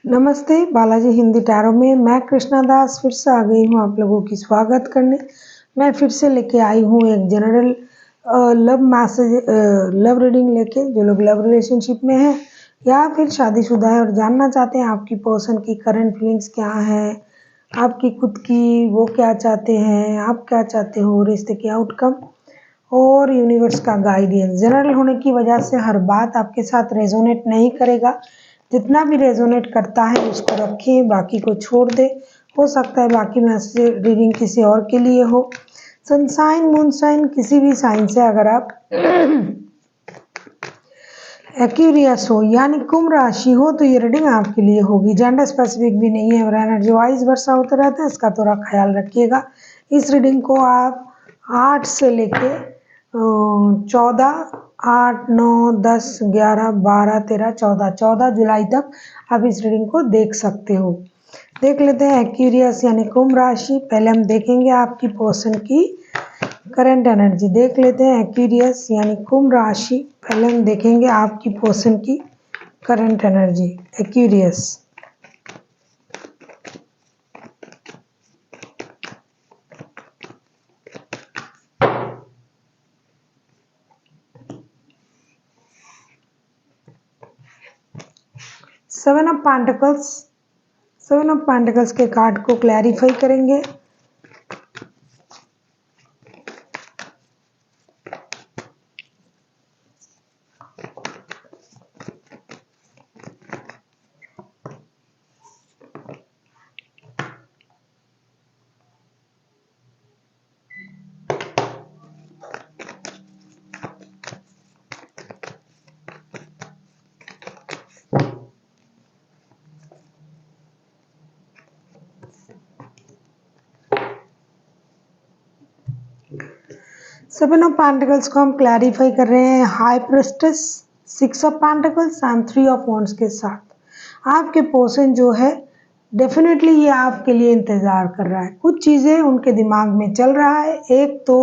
नमस्ते, बालाजी हिंदी टैरो में मैं कृष्णा दास फिर से आ गई हूँ आप लोगों की स्वागत करने। मैं फिर से लेके आई हूँ एक general love message love reading लेके। जो लोग लव रिलेशनशिप में हैं या फिर शादीशुदा है और जानना चाहते हैं आपकी पर्सन की करंट फीलिंग्स क्या है, आपकी खुद की वो क्या चाहते हैं, आप क्या चाहते हो, रिश्ते के आउटकम और यूनिवर्स का गाइडेंस। जनरल होने की वजह से हर बात आपके साथ रेजोनेट नहीं करेगा। जितना भी रेजोनेट करता है उसको रखें, बाकी को छोड़ दें। हो सकता है बाकी मैसेज रीडिंग किसी और के लिए हो। सनसाइन मून साइन किसी भी साइन से अगर आप एक्यूरियस हो यानी कुंभ राशि हो तो ये रीडिंग आपके लिए होगी। जेंडर स्पेसिफिक भी नहीं है और एनर्जी वाइज वर्षा होता रहता है, इसका थोड़ा ख्याल रखिएगा। इस रीडिंग को आप 8 से लेके 14, 8, 9, 10, 11, 12, 13, 14 जुलाई तक आप इस रीडिंग को देख सकते हो। देख लेते हैं एक्यूरियस यानी कुंभ राशि। पहले हम देखेंगे आपकी पर्सन की करंट एनर्जी। देख लेते हैं एक्यूरियस यानी कुंभ राशि। पहले हम देखेंगे आपकी पर्सन की current energy Aquarius. Seven of pentacles के कार्ड को क्लैरिफाई करेंगे। सेवन ऑफ पेंटिकल्स को हम क्लैरिफाई कर रहे हैं high prestige, 6 of pentacles and 3 of wands के साथ। आपके पर्सन जो है डेफिनेटली ये आपके लिए इंतज़ार कर रहा है। कुछ चीज़ें उनके दिमाग में चल रहा है। एक तो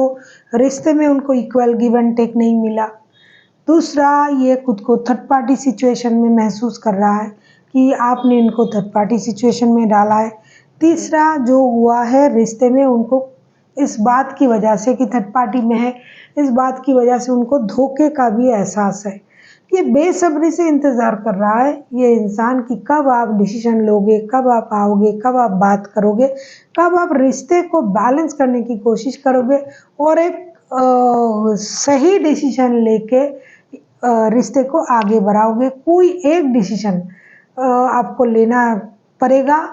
रिश्ते में उनको इक्वल गिव एंड टेक नहीं मिला। दूसरा, ये खुद को थर्ड पार्टी सिचुएशन में महसूस कर रहा है कि आपने इनको थर्ड पार्टी सिचुएशन में डाला है। तीसरा, जो हुआ है रिश्ते में उनको इस बात की वजह से कि थर्ड पार्टी में है, इस बात की वजह से उनको धोखे का भी एहसास है। ये बेसब्री से इंतज़ार कर रहा है ये इंसान कि कब आप डिसीजन लोगे, कब आप आओगे, कब आप बात करोगे, कब आप रिश्ते को बैलेंस करने की कोशिश करोगे और एक सही डिसीजन लेके रिश्ते को आगे बढ़ाओगे। कोई एक डिसीजन आपको लेना पड़ेगा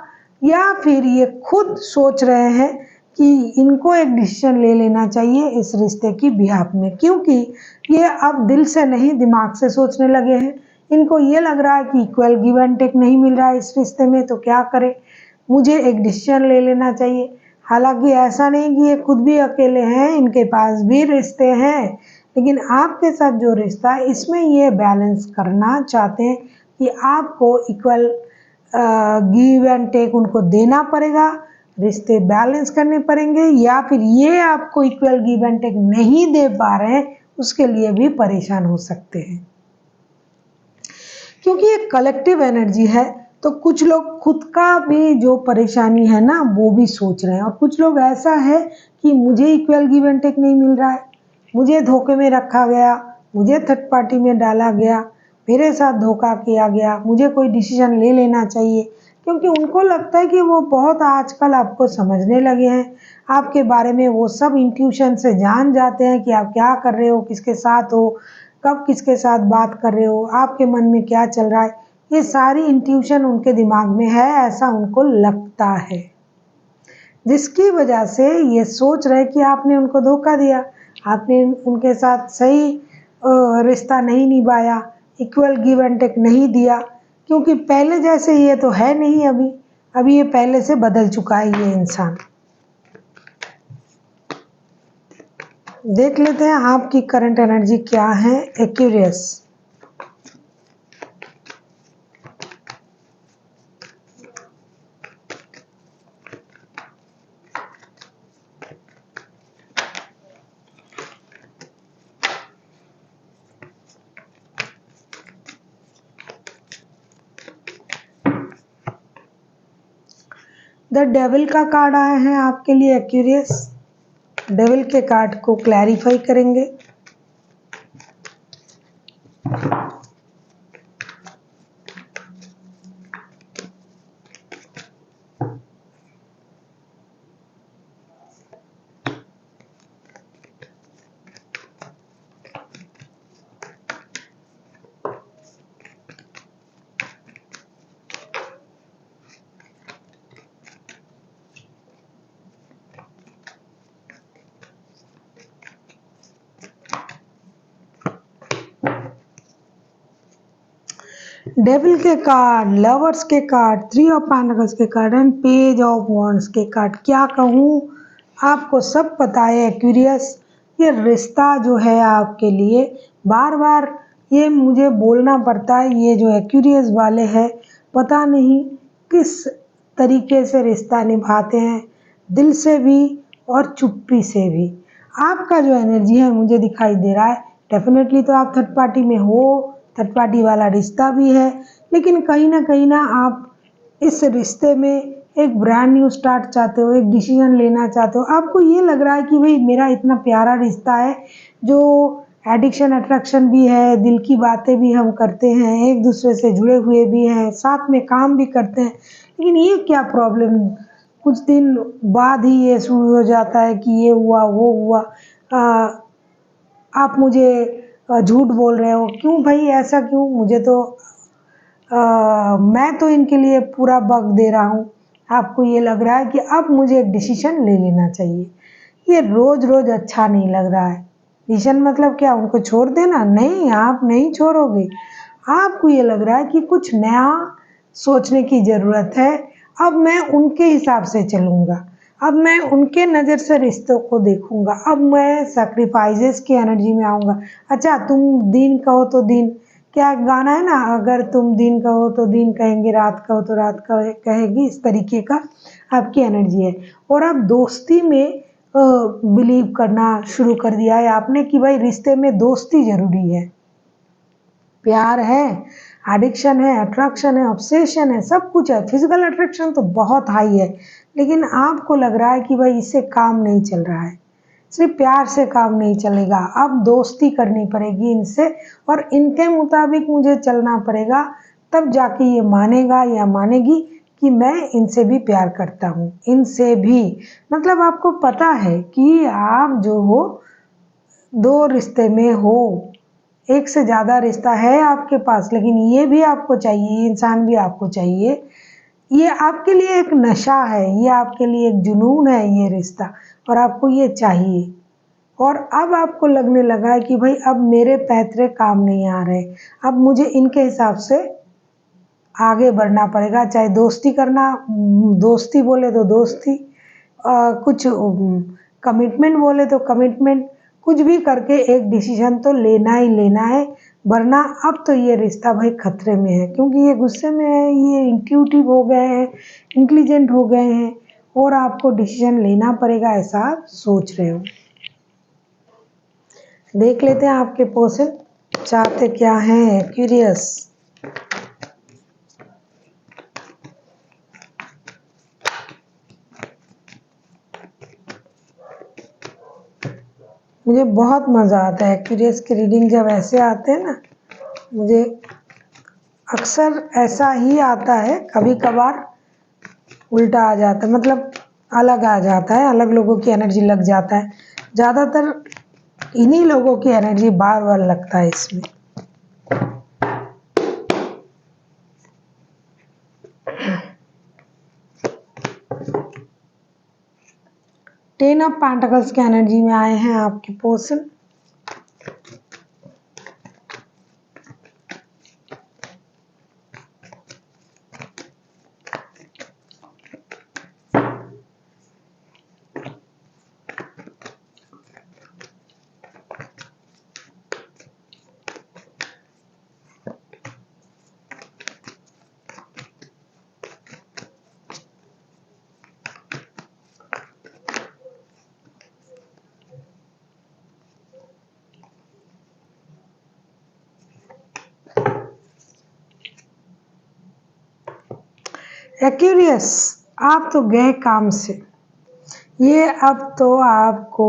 या फिर ये खुद सोच रहे हैं कि इनको एक डिसीजन ले लेना चाहिए इस रिश्ते की बिहाफ में, क्योंकि ये अब दिल से नहीं दिमाग से सोचने लगे हैं। इनको ये लग रहा है कि इक्वल गिव एंड टेक नहीं मिल रहा है इस रिश्ते में, तो क्या करें, मुझे एक डिसीजन ले लेना चाहिए। हालांकि ऐसा नहीं कि ये खुद भी अकेले हैं, इनके पास भी रिश्ते हैं, लेकिन आपके साथ जो रिश्ता है इसमें ये बैलेंस करना चाहते हैं कि आपको इक्वल गिव एंड टेक उनको देना पड़ेगा, रिश्ते बैलेंस करने पड़ेंगे, या फिर ये आपको इक्वल गिव एंड टेक नहीं दे पा रहे हैं उसके लिए भी परेशान हो सकते हैं। क्योंकि ये कलेक्टिव एनर्जी है तो कुछ लोग खुद का भी जो परेशानी है ना वो भी सोच रहे हैं, और कुछ लोग ऐसा है कि मुझे इक्वल गिव एंड टेक नहीं मिल रहा है, मुझे धोखे में रखा गया, मुझे थर्ड पार्टी में डाला गया, मेरे साथ धोखा किया गया, मुझे कोई डिसीजन ले लेना चाहिए। क्योंकि उनको लगता है कि वो बहुत आजकल आपको समझने लगे हैं, आपके बारे में वो सब इंट्यूशन से जान जाते हैं कि आप क्या कर रहे हो, किसके साथ हो, कब किसके साथ बात कर रहे हो, आपके मन में क्या चल रहा है। ये सारी इंट्यूशन उनके दिमाग में है, ऐसा उनको लगता है, जिसकी वजह से ये सोच रहे कि आपने उनको धोखा दिया, आपने उनके साथ सही रिश्ता नहीं निभाया, इक्वल गिव एंड टेक नहीं दिया। क्योंकि पहले जैसे ये तो है नहीं, अभी ये पहले से बदल चुका है ये इंसान। देख लेते हैं आपकी करंट एनर्जी क्या है एक्यूरियस। द डेविल का कार्ड आया है आपके लिए एक्यूरियस। डेविल के कार्ड को क्लैरिफाई करेंगे। डेविल के कार्ड, लवर्स के कार्ड, 3 ऑफ पेंटिकल्स के card and page of wands के कार्ड। क्या कहूँ, आपको सब पता है एक्यूरियस, ये रिश्ता जो है आपके लिए बार बार ये मुझे बोलना पड़ता है, ये जो एक्यूरियस वाले हैं पता नहीं किस तरीके से रिश्ता निभाते हैं, दिल से भी और चुप्पी से भी। आपका जो एनर्जी है मुझे दिखाई दे रहा है, डेफिनेटली तो आप थर्ड पार्टी में हो, थर्ड पार्टी वाला रिश्ता भी है, लेकिन कहीं ना आप इस रिश्ते में एक ब्रांड न्यू स्टार्ट चाहते हो, एक डिसीजन लेना चाहते हो। आपको ये लग रहा है कि भाई मेरा इतना प्यारा रिश्ता है, जो एडिक्शन अट्रैक्शन भी है, दिल की बातें भी हम करते हैं, एक दूसरे से जुड़े हुए भी हैं, साथ में काम भी करते हैं, लेकिन ये क्या प्रॉब्लम, कुछ दिन बाद ही ये शुरू हो जाता है कि ये हुआ वो हुआ, आप मुझे झूठ बोल रहे हो, क्यों भाई ऐसा क्यों, मुझे तो मैं तो इनके लिए पूरा वक़्त दे रहा हूँ। आपको ये लग रहा है कि अब मुझे एक डिसीजन ले लेना चाहिए। ये रोज़-रोज़ अच्छा नहीं लग रहा है। डिसीजन मतलब क्या, उनको छोड़ देना? नहीं, आप नहीं छोड़ोगे। आपको ये लग रहा है कि कुछ नया सोचने की ज़रूरत है। अब मैं उनके हिसाब से चलूँगा। अब मैं उनके नज़र से रिश्तों को देखूँगा। अब मैं सैक्रिफाइसेस की एनर्जी में आऊँगा। अच्छा, तुम दिन कहो तो दिन, क्या गाना है ना, अगर तुम दिन कहो तो दिन कहेंगे, रात कहो तो रात कहेगी, इस तरीके का आपकी एनर्जी है। और अब दोस्ती में बिलीव करना शुरू कर दिया है आपने कि भाई रिश्ते में दोस्ती ज़रूरी है। प्यार है, एडिक्शन है, अट्रैक्शन है, ऑब्सेशन है, सब कुछ है। फिजिकल अट्रैक्शन तो बहुत हाई है, लेकिन आपको लग रहा है कि भाई इससे काम नहीं चल रहा है, सिर्फ प्यार से काम नहीं चलेगा, अब दोस्ती करनी पड़ेगी इनसे और इनके मुताबिक मुझे चलना पड़ेगा, तब जाके ये मानेगा या मानेगी कि मैं इनसे भी प्यार करता हूँ, इनसे भी। मतलब आपको पता है कि आप जो हो, दो रिश्ते में हो, एक से ज़्यादा रिश्ता है आपके पास, लेकिन ये भी आपको चाहिए, ये इंसान भी आपको चाहिए। ये आपके लिए एक नशा है, ये आपके लिए एक जुनून है ये रिश्ता, और आपको ये चाहिए। और अब आपको लगने लगा है कि भाई अब मेरे पैतरे काम नहीं आ रहे, अब मुझे इनके हिसाब से आगे बढ़ना पड़ेगा, चाहे दोस्ती करना, दोस्ती बोले तो दोस्ती, कुछ कमिटमेंट बोले तो कमिटमेंट, कुछ भी करके एक डिसीजन तो लेना ही लेना है, वरना अब तो ये रिश्ता भाई खतरे में है, क्योंकि ये गुस्से में है, ये इंट्यूटिव हो गए हैं, इंटेलिजेंट हो गए हैं, और आपको डिसीजन लेना पड़ेगा, ऐसा आप सोच रहे हो। देख लेते हैं आपके पर्सन चाहते क्या हैं, क्यूरियस। मुझे बहुत मज़ा आता है क्यूरियस की रीडिंग, जब ऐसे आते हैं ना, मुझे अक्सर ऐसा ही आता है, कभी कभार उल्टा आ जाता है, मतलब अलग आ जाता है, अलग लोगों की एनर्जी लग जाता है, ज़्यादातर इन्हीं लोगों की एनर्जी बार बार लगता है इसमें। टेन ऑफ पेंटिकल्स के एनर्जी में आए हैं आपके पर्सन। एक्यूरियस, आप तो गए काम से। ये अब तो आपको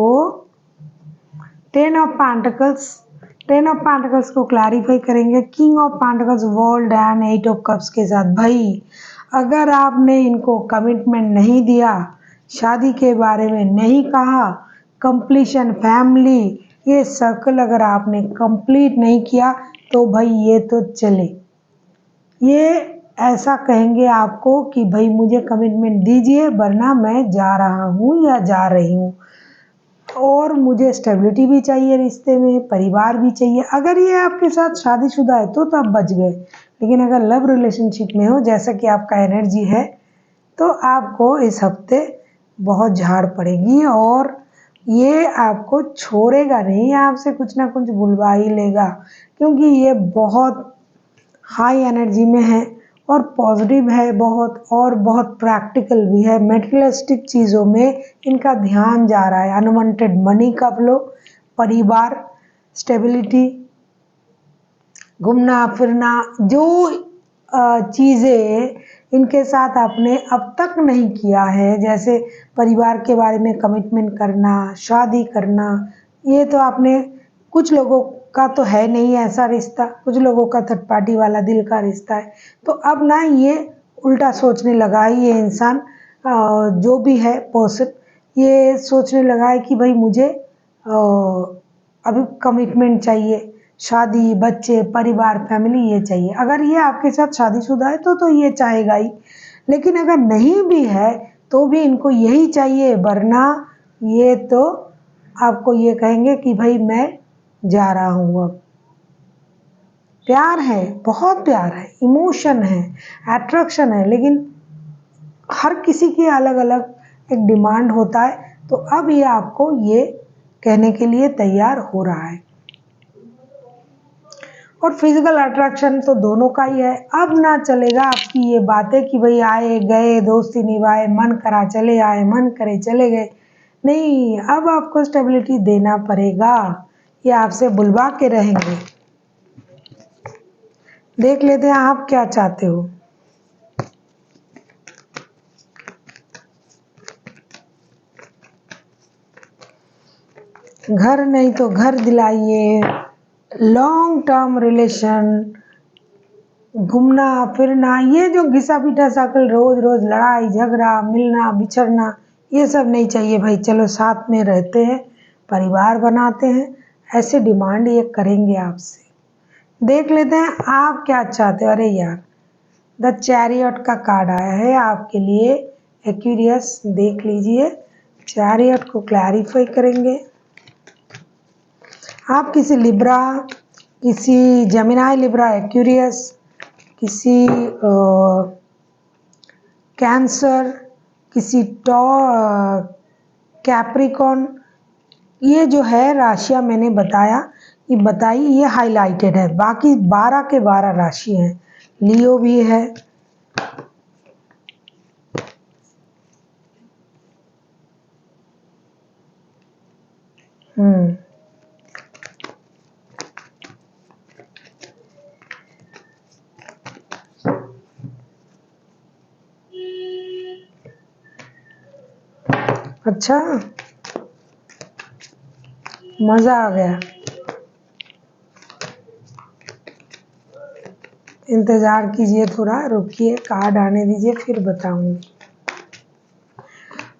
10 ऑफ पेंटिकल्स को क्लैरिफाई करेंगे king of pentacles world and 8 of cups के साथ। भाई अगर आपने इनको कमिटमेंट नहीं दिया, शादी के बारे में नहीं कहा, कंप्लीशन फैमिली ये सर्कल अगर आपने कंप्लीट नहीं किया तो भाई ये तो चले, ये ऐसा कहेंगे आपको कि भाई मुझे कमिटमेंट दीजिए वरना मैं जा रहा हूँ या जा रही हूँ, और मुझे स्टेबिलिटी भी चाहिए रिश्ते में, परिवार भी चाहिए। अगर ये आपके साथ शादीशुदा है तो आप बच गए, लेकिन अगर लव रिलेशनशिप में हो जैसा कि आपका एनर्जी है तो आपको इस हफ्ते बहुत झाड़ पड़ेगी और ये आपको छोड़ेगा नहीं, आपसे कुछ ना कुछ बुलवा ही लेगा, क्योंकि ये बहुत हाई एनर्जी में है और पॉजिटिव है बहुत, और बहुत प्रैक्टिकल भी है। मेटेरियलिस्टिक चीज़ों में इनका ध्यान जा रहा है, अनवांटेड मनी का फ्लो, परिवार, स्टेबिलिटी, घूमना फिरना, जो चीज़ें इनके साथ आपने अब तक नहीं किया है, जैसे परिवार के बारे में कमिटमेंट करना, शादी करना, ये तो आपने, कुछ लोगों का तो है नहीं ऐसा रिश्ता, कुछ लोगों का थर्ड पार्टी वाला दिल का रिश्ता है, तो अब ना ये उल्टा सोचने लगा है ये इंसान, जो भी है पर्सन, ये सोचने लगा है कि भाई मुझे अभी कमिटमेंट चाहिए, शादी, बच्चे, परिवार, फैमिली ये चाहिए। अगर ये आपके साथ शादीशुदा है तो ये चाहेगा ही, लेकिन अगर नहीं भी है तो भी इनको यही चाहिए, वरना ये तो आपको ये कहेंगे कि भाई मैं जा रहा हूँ अब। प्यार है, बहुत प्यार है, इमोशन है, अट्रैक्शन है, लेकिन हर किसी की अलग अलग एक डिमांड होता है, तो अब ये आपको ये कहने के लिए तैयार हो रहा है। और फिजिकल अट्रैक्शन तो दोनों का ही है। अब ना चलेगा आपकी ये बातें कि भाई आए गए, दोस्ती निभाए, मन करा चले आए, मन करे चले गए, नहीं, अब आपको स्टेबिलिटी देना पड़ेगा, ये आपसे बुलवा के रहेंगे। देख लेते हैं आप क्या चाहते हो। घर नहीं तो घर दिलाइए, लॉन्ग टर्म रिलेशन, घूमना फिरना, ये जो घिसा पीटा साइकिल, रोज रोज लड़ाई झगड़ा, मिलना बिछड़ना, ये सब नहीं चाहिए भाई। चलो साथ में रहते हैं, परिवार बनाते हैं, ऐसे डिमांड ये करेंगे आपसे। देख लेते हैं आप क्या चाहते हो। अरे यार, द चैरियट का कार्ड आया है आपके लिए एक्वेरियस, देख लीजिए, चैरियट को क्लैरिफाई करेंगे। आप किसी लिब्रा, किसी जेमिनाई लिब्रा एक्वेरियस, किसी कैंसर, किसी कैप्रिकॉन, ये जो है राशियाँ मैंने बताई, ये हाईलाइटेड है, बाकी 12 के 12 राशि हैं। लियो भी है, अच्छा, मज़ा आ गया। इंतज़ार कीजिए, थोड़ा रुकिए, कार्ड आने दीजिए, फिर बताऊंगी।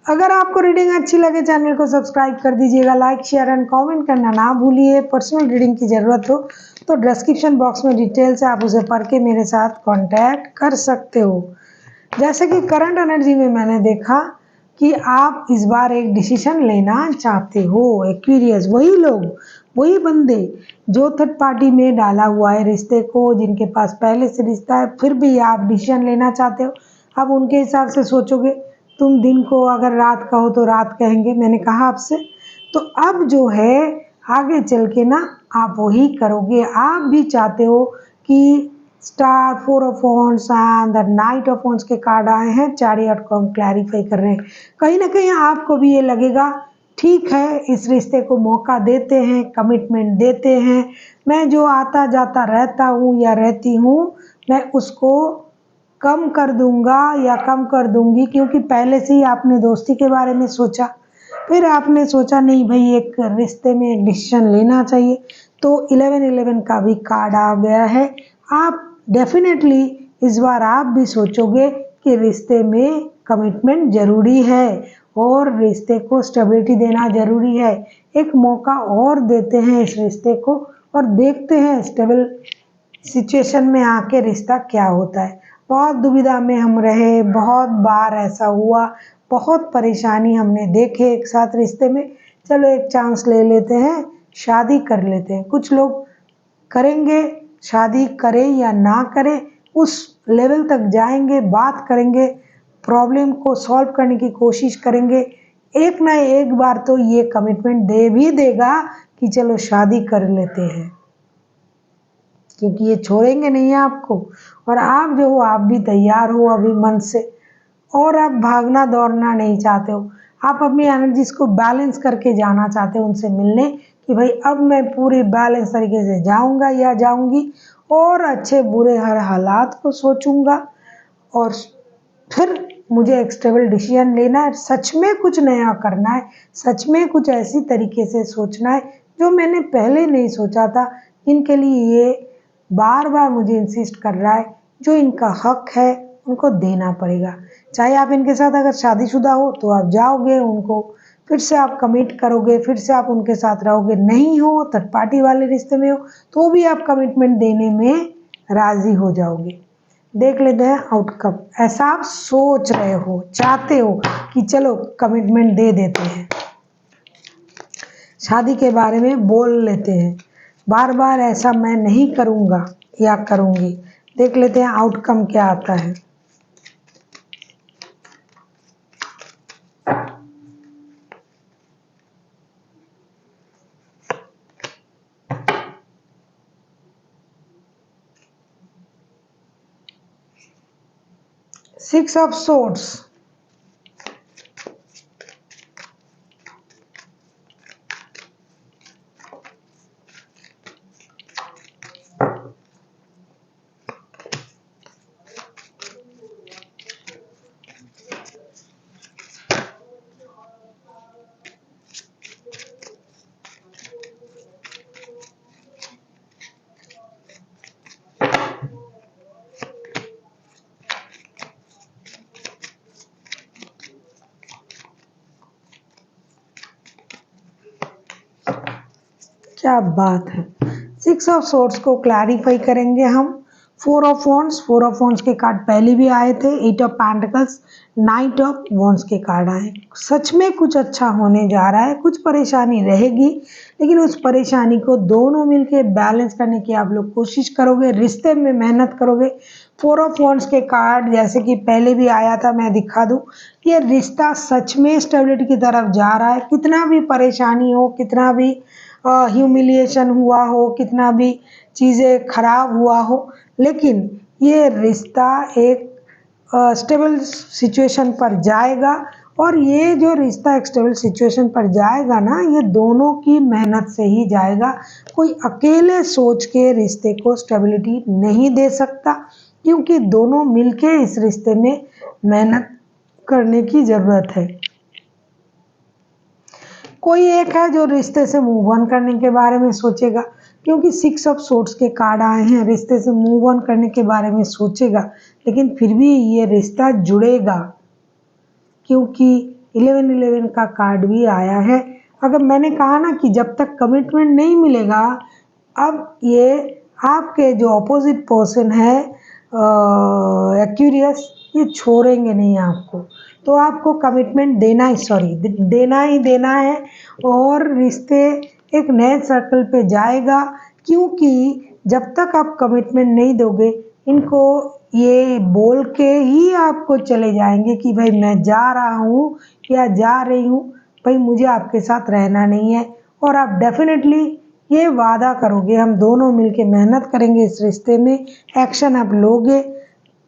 अगर आपको रीडिंग अच्छी लगे चैनल को सब्सक्राइब कर दीजिएगा, लाइक शेयर एंड कमेंट करना ना भूलिए। पर्सनल रीडिंग की ज़रूरत हो तो डिस्क्रिप्शन बॉक्स में डिटेल से आप उसे पढ़ के मेरे साथ कांटेक्ट कर सकते हो। जैसे कि करंट एनर्जी में मैंने देखा कि आप इस बार एक डिसीजन लेना चाहते हो। एक्वेरियस, वही लोग, वही बंदे जो थर्ड पार्टी में डाला हुआ है रिश्ते को, जिनके पास पहले से रिश्ता है, फिर भी आप डिसीजन लेना चाहते हो। अब उनके हिसाब से सोचोगे, तुम दिन को अगर रात कहो तो रात कहेंगे, मैंने कहा आपसे। तो अब जो है आगे चल के ना आप वही करोगे। आप भी चाहते हो कि star, 4 of wands and the night of wands के कार्ड आए हैं, चैरियट को हम क्लैरिफाई कर रहे हैं। कहीं ना कहीं आपको भी ये लगेगा, ठीक है, इस रिश्ते को मौका देते हैं, कमिटमेंट देते हैं, मैं जो आता जाता रहता हूँ या रहती हूँ, मैं उसको कम कर दूंगा या कम कर दूंगी, क्योंकि पहले से ही आपने दोस्ती के बारे में सोचा, फिर आपने सोचा नहीं भाई एक रिश्ते में एक डिसीजन लेना चाहिए, तो 11-11 का भी कार्ड आ गया है। आप डेफिनेटली इस बार आप भी सोचोगे कि रिश्ते में कमिटमेंट ज़रूरी है और रिश्ते को स्टेबिलिटी देना ज़रूरी है। एक मौका और देते हैं इस रिश्ते को और देखते हैं स्टेबल सिचुएशन में आके रिश्ता क्या होता है। बहुत दुविधा में हम रहे, बहुत बार ऐसा हुआ, बहुत परेशानी हमने देखे एक साथ रिश्ते में। चलो एक चांस ले लेते हैं, शादी कर लेते हैं। कुछ लोग करेंगे, शादी करें या ना करें उस लेवल तक जाएंगे, बात करेंगे, प्रॉब्लम को सॉल्व करने की कोशिश करेंगे। एक ना एक बार तो ये कमिटमेंट दे भी देगा कि चलो शादी कर लेते हैं, क्योंकि ये छोड़ेंगे नहीं आपको। और आप जो हो आप भी तैयार हो अभी मन से, और आप भागना दौड़ना नहीं चाहते हो। आप अपनी एनर्जीज को बैलेंस करके जाना चाहते हो उनसे मिलने, कि भाई अब मैं पूरी बैलेंस तरीके से जाऊंगा या जाऊंगी और अच्छे बुरे हर हालात को सोचूंगा और फिर मुझे एक स्टेबल डिसीजन लेना है। सच में कुछ नया करना है, सच में कुछ ऐसी तरीके से सोचना है जो मैंने पहले नहीं सोचा था। इनके लिए ये बार बार मुझे इंसिस्ट कर रहा है, जो इनका हक है उनको देना पड़ेगा। चाहे आप इनके साथ अगर शादीशुदा हो तो आप जाओगे, उनको फिर से आप कमिट करोगे, फिर से आप उनके साथ रहोगे। नहीं हो, थर्ड पार्टी वाले रिश्ते में हो, तो भी आप कमिटमेंट देने में राजी हो जाओगे। देख लेते हैं आउटकम। ऐसा आप सोच रहे हो, चाहते हो कि चलो कमिटमेंट दे देते हैं, शादी के बारे में बोल लेते हैं, बार बार ऐसा मैं नहीं करूँगा या करूँगी। देख लेते हैं आउटकम क्या आता है। सिक्स ऑफ सोर्ड्स, क्या बात है। सिक्स ऑफ सोर्ड्स को क्लैरिफाई करेंगे हम। फोर ऑफ वॉन्ड्स के कार्ड पहले भी आए थे, eight of pentacles, knight of wands के कार्ड आए। सच में कुछ अच्छा होने जा रहा है, कुछ परेशानी रहेगी, लेकिन उस परेशानी को दोनों मिलके बैलेंस करने की आप लोग कोशिश करोगे, रिश्ते में मेहनत करोगे। फोर ऑफ वॉन्ड्स के कार्ड जैसे कि पहले भी आया था, मैं दिखा दूं, ये रिश्ता सच में स्टेबिलिटी की तरफ जा रहा है। कितना भी परेशानी हो, कितना भी ह्यूमिलिएशन हुआ हो, कितना भी चीज़ें खराब हुआ हो, लेकिन ये रिश्ता एक स्टेबल सिचुएशन पर जाएगा। और ये जो रिश्ता एक स्टेबल सिचुएशन पर जाएगा ना, ये दोनों की मेहनत से ही जाएगा। कोई अकेले सोच के रिश्ते को स्टेबिलिटी नहीं दे सकता, क्योंकि दोनों मिलके इस रिश्ते में मेहनत करने की ज़रूरत है। कोई एक है जो रिश्ते से मूव ऑन करने के बारे में सोचेगा, क्योंकि सिक्स ऑफ सोर्ड्स के कार्ड आए हैं, रिश्ते से मूव ऑन करने के बारे में सोचेगा, लेकिन फिर भी ये रिश्ता जुड़ेगा, क्योंकि 11-11 का कार्ड भी आया है। अगर मैंने कहा ना कि जब तक कमिटमेंट नहीं मिलेगा, अब ये आपके जो अपोजिट पर्सन है एक्यूरियस, ये छोड़ेंगे नहीं आपको, तो आपको कमिटमेंट देना ही देना है। और रिश्ते एक नए सर्कल पे जाएगा, क्योंकि जब तक आप कमिटमेंट नहीं दोगे, इनको ये बोल के ही आपको चले जाएंगे कि भाई मैं जा रहा हूँ या जा रही हूँ, भाई मुझे आपके साथ रहना नहीं है। और आप डेफिनेटली ये वादा करोगे, हम दोनों मिलके मेहनत करेंगे इस रिश्ते में, एक्शन आप लोगे,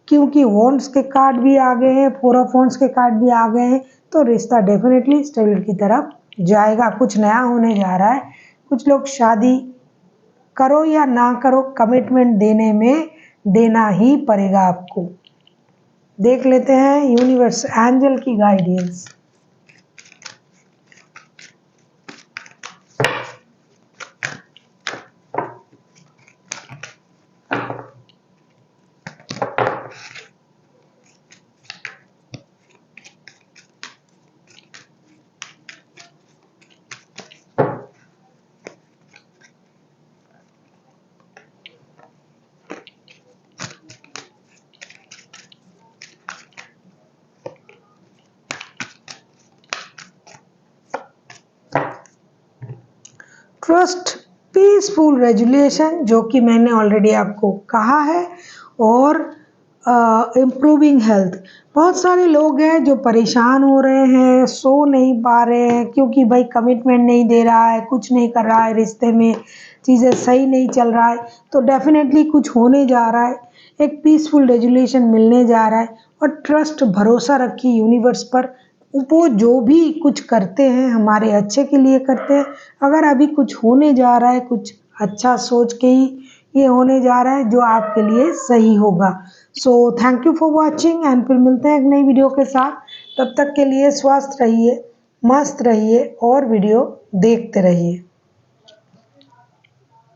क्योंकि वॉन्ड्स के कार्ड भी आ गए हैं, फोर ऑफ वॉन्ड्स के कार्ड भी आ गए हैं, तो रिश्ता डेफिनेटली स्टेबिलिटी की तरफ जाएगा। कुछ नया होने जा रहा है। कुछ लोग शादी करो या ना करो, कमिटमेंट देने में देना ही पड़ेगा आपको। देख लेते हैं यूनिवर्स एंजल की गाइडेंस। ट्रस्ट पीसफुल रेजुलेशन, जो कि मैंने ऑलरेडी आपको कहा है, और इम्प्रूविंग हेल्थ। बहुत सारे लोग हैं जो परेशान हो रहे हैं, सो नहीं पा रहे हैं, क्योंकि भाई कमिटमेंट नहीं दे रहा है, कुछ नहीं कर रहा है रिश्ते में, चीज़ें सही नहीं चल रहा है, तो डेफिनेटली कुछ होने जा रहा है, एक पीसफुल रेजुलेशन मिलने जा रहा है। और ट्रस्ट, भरोसा रखिए यूनिवर्स पर, वो जो भी कुछ करते हैं हमारे अच्छे के लिए करते हैं। अगर अभी कुछ होने जा रहा है, कुछ अच्छा सोच के ही ये होने जा रहा है जो आपके लिए सही होगा। So thank you for watching, and फिर मिलते हैं एक नई वीडियो के साथ। तब तक के लिए स्वस्थ रहिए, मस्त रहिए और वीडियो देखते रहिए।